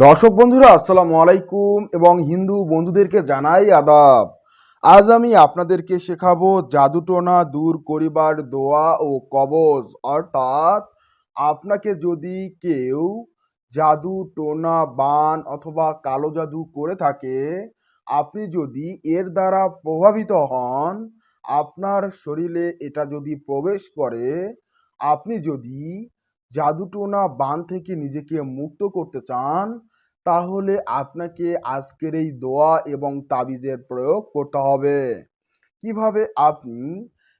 দর্শক বন্ধুরা আসসালামু আলাইকুম এবং হিন্দু বন্ধুদেরকে জানাই আদাব। আজ আমি আপনাদেরকে শেখাবো জাদুটোনা দূর করিবার দোয়া ও কবজ। অর্থাৎ আপনাকে যদি কেউ জাদু টোনা বান অথবা কালো জাদু করে থাকে, আপনি যদি এর দ্বারা প্রভাবিত হন, আপনার শরীরে এটা যদি প্রবেশ করে, আপনি যদি জাদুটোনা বান থেকে নিজেকে মুক্ত করতে চান, তাহলে আপনাকে আজকের এই দোয়া এবং তাবিজের প্রয়োগ করতে হবে। কিভাবে আপনি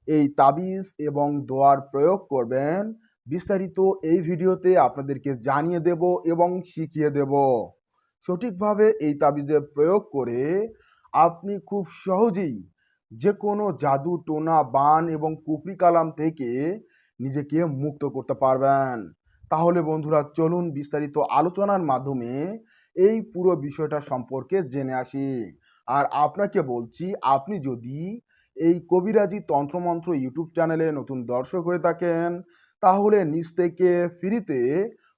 এই তাবিজ এবং দোয়ার প্রয়োগ করবেন, বিস্তারিত এই ভিডিওতে আপনাদেরকে জানিয়ে দেব এবং শিখিয়ে দেব। সঠিকভাবে এই তাবিজের প্রয়োগ করে আপনি খুব সহজেই যে কোনো জাদু টোনা বান এবং কুফরি কালাম থেকে নিজেকে মুক্ত করতে পারবেন। তাহলে বন্ধুরা চলুন বিস্তারিত আলোচনার মাধ্যমে এই পুরো বিষয়টা সম্পর্কে জেনে আসি। আর আপনাকে বলছি, আপনি যদি এই কবিরাজি তন্ত্রমন্ত্র ইউটিউব চ্যানেলে নতুন দর্শক হয়ে থাকেন, তাহলে নিচ থেকে ফ্রিতে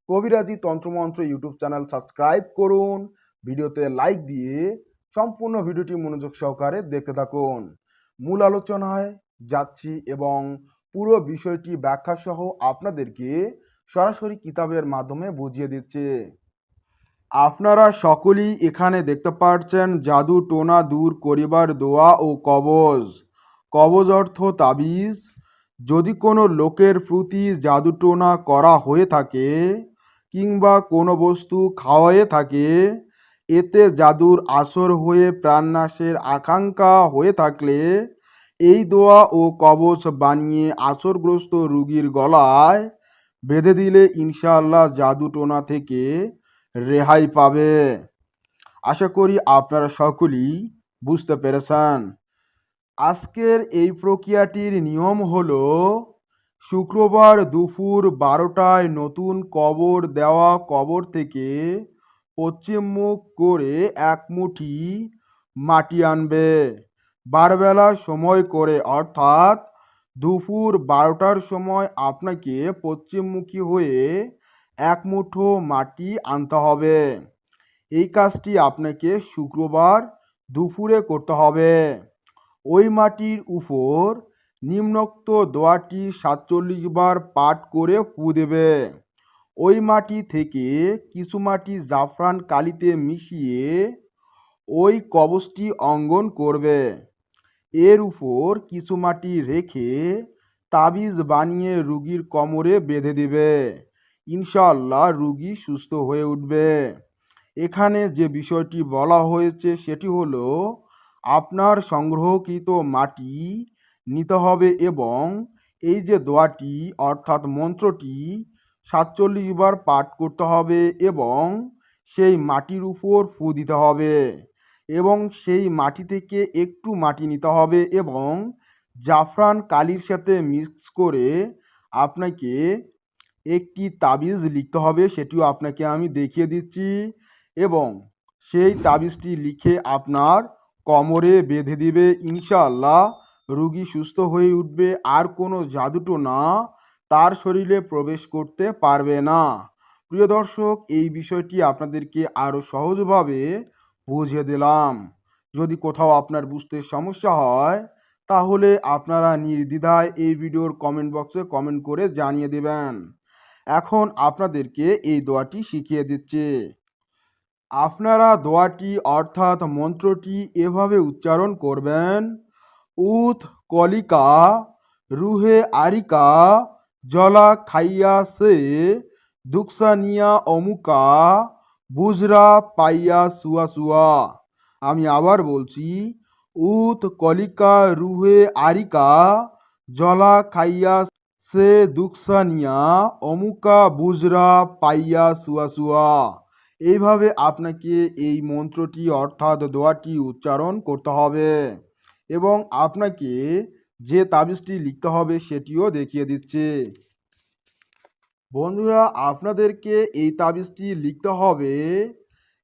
কবিরাজি তন্ত্রমন্ত্র ইউটিউব চ্যানেল সাবস্ক্রাইব করুন, ভিডিওতে লাইক দিয়ে সম্পূর্ণ ভিডিওটি মনোযোগ সহকারে দেখতে থাকুন। মূল আলোচনায় যাচ্ছি এবং পুরো বিষয়টি ব্যাখ্যা সহ আপনাদেরকে সরাসরি কিতাবের মাধ্যমে বুঝিয়ে দিচ্ছে। আপনারা সকলেই এখানে দেখতে পাচ্ছেন জাদু টোনা দূর করিবার দোয়া ও কবজ। কবজ অর্থ তাবিজ। যদি কোনো লোকের প্রতি জাদু টোনা করা হয়ে থাকে কিংবা কোনো বস্তু খাওয়ায়ে থাকে, এতে জাদুর আসর হয়ে প্রাণনাশের আকাঙ্ক্ষা হয়ে থাকলে এই দোয়া ও কবচ বানিয়ে আসরগ্রস্ত রোগীর গলায় বেঁধে দিলে ইনশাআল্লাহ জাদু টোনা থেকে রেহাই পাবে। আশা করি আপনারা সকলেই বুঝতে পেরেছেন। আজকের এই প্রক্রিয়াটির নিয়ম হলো, শুক্রবার দুপুর 12টায় নতুন কবর দেওয়া কবর থেকে পশ্চিম মুখ করে এক মুঠি মাটি আনবে। বারবেলা সময় করে, অর্থাৎ দুপুর 12টার সময় আপনাকে পশ্চিমমুখী হয়ে এক মুঠো মাটি আনতে হবে। এই কাজটি আপনাকে শুক্রবার দুপুরে করতে হবে। ওই মাটির উপর নিম্নোক্ত দোয়াটি 47 বার পাঠ করে ফু দেবে। ওই মাটি থেকে কিছু মাটি জাফরান কালিতে মিশিয়ে ওই কবচটি অঙ্কন করবে। এর উপর কিছু মাটি রেখে তাবিজ বানিয়ে রুগীর কোমরে বেঁধে দিবে। ইনশাআল্লাহ রুগী সুস্থ হয়ে উঠবে। এখানে যে বিষয়টি বলা হয়েছে সেটি হলো, আপনার সংগ্রহকৃত মাটি নিতে হবে এবং এই যে দোয়াটি অর্থাৎ মন্ত্রটি 47 বার পাঠ করতে হবে এবং সেই মাটির উপর ফু দিতে হবে এবং সেই মাটি থেকে একটু মাটি নিতে হবে এবং জাফরান কালির সাথে মিক্স করে আপনাকে একটি তাবিজ লিখতে হবে। সেটিও আপনাকে আমি দেখিয়ে দিচ্ছি এবং সেই তাবিজটি লিখে আপনার কোমরে বেঁধে দিবে। ইনশাআল্লাহ রুগী সুস্থ হয়ে উঠবে, আর কোনো জাদুটোনা তার শরীরে প্রবেশ করতে পারবে না। প্রিয় দর্শক, এই বিষয়টি আপনাদেরকে আরও সহজভাবে বুঝিয়ে দিলাম। যদি কোথাও আপনার বুঝতে সমস্যা হয়, তাহলে আপনারা নির্দ্বিধায় এই ভিডিওর কমেন্ট বক্সে কমেন্ট করে জানিয়ে দেবেন। এখন আপনাদেরকে এই দোয়াটি শিখিয়ে দিচ্ছি। আপনারা দোয়াটি অর্থাৎ মন্ত্রটি এভাবে উচ্চারণ করবেন: উথ কলিকা রুহে আরিকা জলা খাইয়া সে দুকসানিয়া অমুকা বুজরা পাইয়া সুয়া সুয়া। আমি আবার বলছি, উথ কলিকা রুহে আরিকা জলা খাইয়া সে দুকসানিয়া অমুকা বুজরা পাইয়া সুয়া সুয়া। এইভাবে আপনাকে এই মন্ত্রটি অর্থাৎ দোয়াটি উচ্চারণ করতে হবে এবং আপনাকে যে তাবিজটি লিখতে হবে সেটিও দেখিয়ে দিচ্ছে। বন্ধুরা, আপনাদেরকে এই তাবিজটি লিখতে হবে,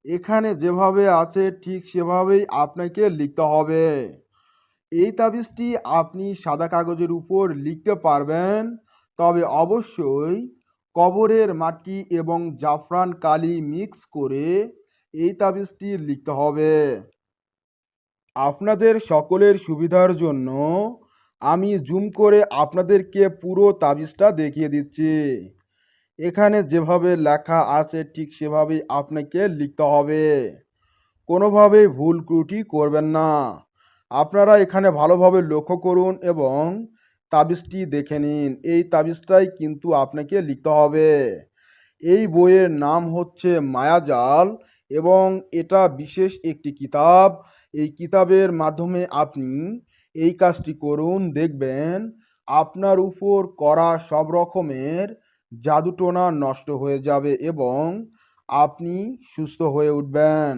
এখানে যেভাবে আছে ঠিক সেভাবেই আপনাকে লিখতে হবে। এই তাবিজটি আপনি সাদা কাগজের উপর লিখতে পারবেন, তবে অবশ্যই কবরের মাটি এবং জাফরান কালি মিক্স করে এই তাবিজটি লিখতে হবে। আপনাদের সকলের সুবিধার জন্য আমি জুম করে আপনাদেরকে পুরো তাবিজটা দেখিয়ে দিচ্ছি। এখানে যেভাবে লেখা আছে ঠিক সেভাবেই আপনাকে লিখতে হবে। কোনোভাবেই ভুল ত্রুটি করবেন না। আপনারা এখানে ভালোভাবে লক্ষ্য করুন এবং তাবিজটি দেখে নিন। এই তাবিজটাই কিন্তু আপনাকে লিখতে হবে। এই বইয়ের নাম হচ্ছে মায়াজাল এবং এটা বিশেষ একটি কিতাব। এই কিতাবের মাধ্যমে আপনি এই কাজটি করুন, দেখবেন আপনার উপর করা সব রকমের জাদুটোনা নষ্ট হয়ে যাবে এবং আপনি সুস্থ হয়ে উঠবেন।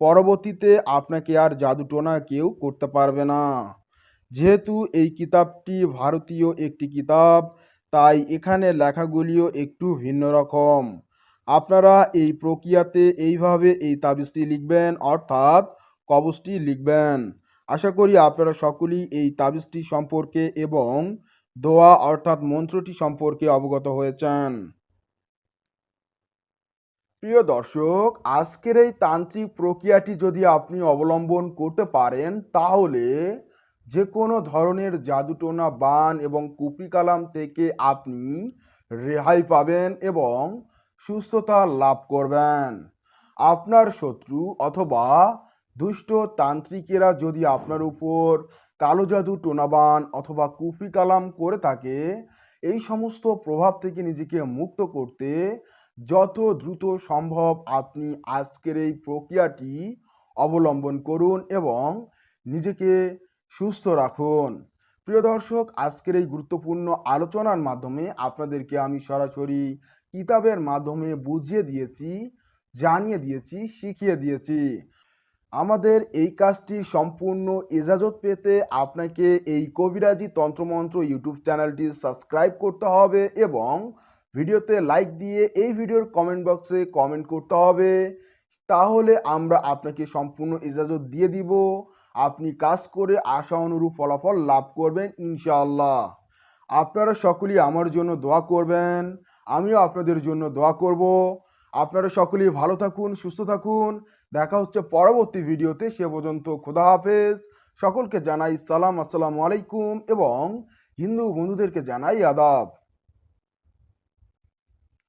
পরবর্তীতে আপনাকে আর জাদুটোনা কেউ করতে পারবে না। যেহেতু এই কিতাবটি ভারতীয় একটি কিতাব, তাই এখানে লেখাগুলিও একটু ভিন্ন রকম। আপনারা এই প্রক্রিয়াতে এইভাবে এই তাবিজটি লিখবেন, অর্থাৎ কবজটি লিখবেন। আশা করি আপনারা সকলেই এই তাবিজটি সম্পর্কে এবং দোয়া অর্থাৎ মন্ত্রটি সম্পর্কে অবগত হয়েছেন। প্রিয় দর্শক, আজকের এই তান্ত্রিক প্রক্রিয়াটি যদি আপনি অবলম্বন করতে পারেন তাহলে যে কোনো ধরনের জাদুটোনা, বান এবং কুফরি কালাম থেকে আপনি রেহাই পাবেন এবং সুস্থতা লাভ করবেন। আপনার শত্রু অথবা দুষ্ট তান্ত্রিকেরা যদি আপনার উপর কালো জাদু, টোনাবান অথবা কুফরি কালাম করে থাকে, এই সমস্ত প্রভাব থেকে নিজেকে মুক্ত করতে যত দ্রুত সম্ভব আপনি আজকের এই প্রক্রিয়াটি অবলম্বন করুন এবং নিজেকে সুস্থ রাখুন। প্রিয় দর্শক, আজকের এই গুরুত্বপূর্ণ আলোচনার মাধ্যমে আপনাদেরকে আমি সরাসরি কিতাবের মাধ্যমে বুঝিয়ে দিয়েছি, জানিয়ে দিয়েছি, শিখিয়ে দিয়েছি। আমাদের এই কাজটি সম্পূর্ণ ইজাজত পেতে আপনাকে এই কবিরাজি তন্ত্রমন্ত্র ইউটিউব চ্যানেলটি সাবস্ক্রাইব করতে হবে এবং ভিডিওতে লাইক দিয়ে এই ভিডিওর কমেন্ট বক্সে কমেন্ট করতে হবে। তাহলে আমরা আপনাকে সম্পূর্ণ ইজাজত দিয়ে দিব। আপনি কাজ করে আশা অনুরূপ ফলাফল লাভ করবেন ইনশাআল্লাহ। আপনারা সকলেই আমার জন্য দোয়া করবেন, আমিও আপনাদের জন্য দোয়া করব। আপনারা সকলেই ভালো থাকুন, সুস্থ থাকুন। দেখা হচ্ছে পরবর্তী ভিডিওতে। সে পর্যন্ত খোদা হাফেজ। সকলকে জানাই সালাম, আসসালামু আলাইকুম এবং হিন্দু বন্ধুদেরকে জানাই আদাব।